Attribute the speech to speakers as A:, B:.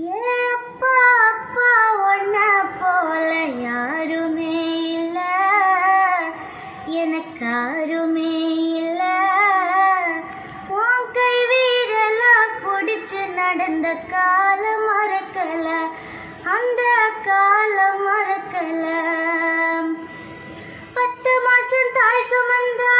A: ஏ அப்பா அப்பா ஒன்ன போல யாருமே இல்ல, எனக்கு யாருமே இல்ல. உன் கை வீரல குடிச்சு நடந்த காலம் மறக்கல, அந்த காலம் மறக்கல. 10 மாசம் தாய் சுமந்தா